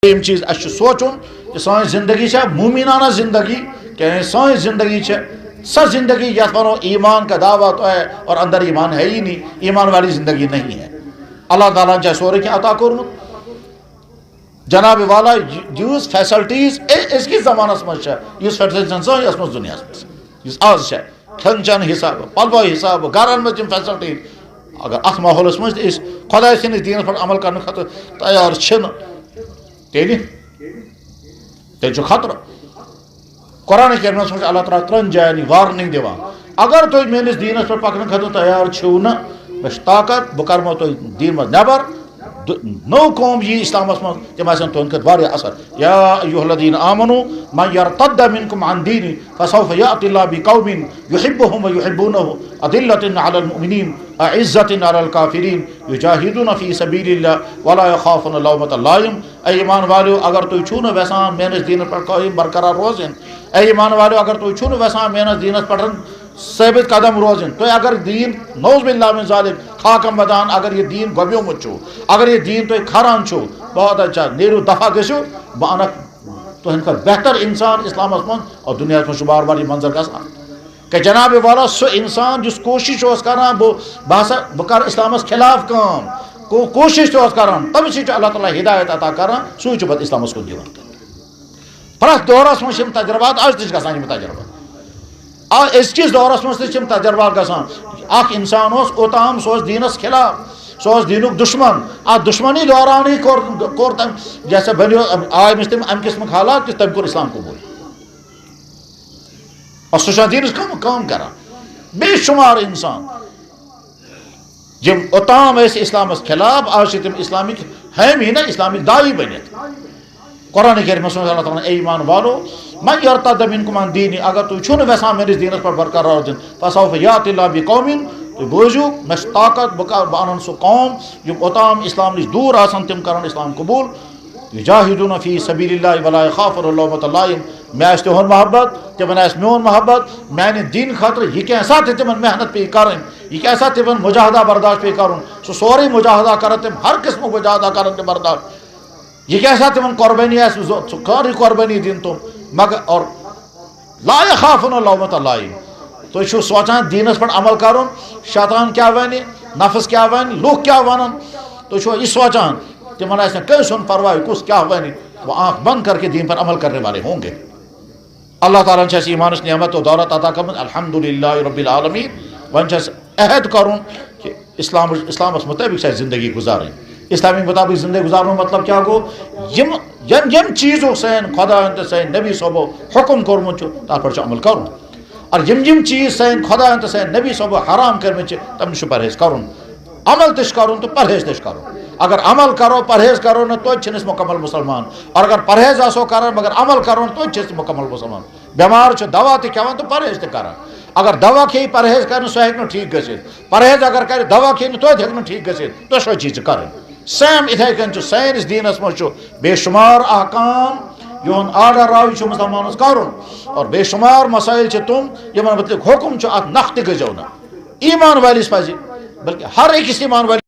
یہ چیز اس سوچن کہ سان زندگی مومنانہ زندگی کہ سان زندگی سا زندگی یت ونو ایمان کا دعویٰ تو ہے اور اندر ایمان ہے ہی نہیں، ایمان والی زندگی نہیں ہے۔ اللہ تعالیٰ نے سورے کی عطا کورمت جناب والا یوز فیسلٹیز اس کی زمانس مجھ یوز فیسلٹیز سانس مجھ دنیا یوز آز کھین چین حساب پلو حساب گرن مجھ تم فیسلٹیز اگر ات ماحولس مجھ خدا سندس دینس پہ عمل کرنے خاطر تیار تیل خطرہ قرآن کرمس مجھ اللہ تعالیٰ 3 جائن وارننگ دیوان اگر تھی میس دینس پہ پکن خاطر تیار چھو نا مے طاقت بہ کرمو تھی دین مز نبر نو قوم یہ اسلامس من تم آسن تہند خاطر واریاہ اثر یا ایھا الذین آمنوا من یرتد منکم عن دینہ فسوف یأتی اللہ بقوم یحبهم ویحبونہ اذلۃ علی المؤمنین اعزۃ علی الکافرین یجاہدون فی سبیل اللہ ولا یخافون لومۃ لائم۔ اے ایمان والو اگر تھی چھو نہ ویسان میانس دینس پر قائم برقرار روزن، اے ایمان والو اگر تھی چھو نہ ویسان میانس دینس پر ثابت قدم روزن، تو اگر دین نعوذ باللہ من ذالک خاکم ودان اگر یہ دین گوبیومت چھو، اگر یہ دین تھی کھران چھو، بہت اچھا نیرو دفع گژھو بہ انک تہند کھۄتہٕ بہتر انسان اسلامس من اور دنیا من بار بار یہ منظر گژھان کہ جناب والا سو انسان جس کوشش کران بہ کر اسلامس خلاف کام کوشش کران تم سی اللہ تعالیٰ ہدایت عطا کران سوئی پتہ اسلامس کن دیوان پرٛٮ۪تھ دورس من یم تجربات آج تہ گژھان یم تجربات أزکِس دورس من تہ یم تجربات گژھان اخ انسان اوتام سہ دینس خلاف سہ دینک دشمن ات دشمنی دوران ہی کور تم جیسے بنیو آئے مس تم ام قسمک حالات کہ تم کور اسلام قبول اور سہ دینس کام کران بے شمار انسان جم اوتام اسلامس خلاف آج تم اسلامک حامی نا اسلامک داعی بنت قرآن کریم اللہ تعالیٰ اے ایمان والو من یرتد منکم عن دینی اگر تھی چھو نہ ویسان میرس دینس پر برقرار روزن فسوف یأتی اللہ بقوم تھی بوزو مے طاقت بہ انن سہ قوم یم اوتام اسلام نش دور آسان تم کران اسلام قبول یجاہدون فی سبیل اللہ ولا یخافون لومۃ لائم مے آس تہند محبت تمن آس میون محبت میانہ دین خاطر یہ کیسا تہ تمن محنت پی کرن یہ کیسا تمن مجاہدہ برداشت پی کرن سہ سورے مجاہدہ کرن تم ہر قسم مجاہدہ کرن تم برداشت یہ کیسا تمن قربانی آس ساری قربانی دین تم مگر اور لا یخافون لومۃ لائم تھی چھو سوچان دینس پر عمل کرن شیطان کیا ونہ نفس کیا ون لوگ کیا ونن تھی چھو یہ سوچان تمن آس نہ کس پرواہ کس کیا ونہ وہ آنکھ بند کر کے دین پر عمل کرنے والے ہوں گے۔ اللہ تعالیٰ نے ایمانس نعمت و دولت عطا کرمت الحمدللہ رب العالمین ون عہد کرن کہ اسلامس مطابق زندگی گزاریں اسلامی مطابق زندگی گزارنے مطلب کیا گو یم چیزوں سین خدا تو سین نبی صوبو حکم کورمت تر پر عمل کرن اور یم چیز سین خدا تو سین نبی صوبو حرام کرمت تم پرہیز کرن عمل تش کرن تو پرہیز تش کرن اگر عمل کرو پرہیز کرو نا تو چھنس مکمل مسلمان اور اگر پرہیز آسو کرن مگر عمل کرو تو چھس مکمل مسلمان بیمار چھ دوا تہ کھیوان تو پرہیز تہ کران اگر دوا کھیی پرہیز کرن سہ ہیکہ ٹھیک گژھت پرہیز اگر کر دوا کھیی تو ہیکہ ٹھیک گژھت تو سو چیز کرن سیم اتھے کن سینس دینس مجھ بے شمار احکام یہن آرڈر راوی مسلمانس کرن اور بے شمار مسائل تم یمن متعلق حکم ات نخ تہ گزو نا ایمان والس پزِ بلکہ ہر أکِس ایمان وٲلِس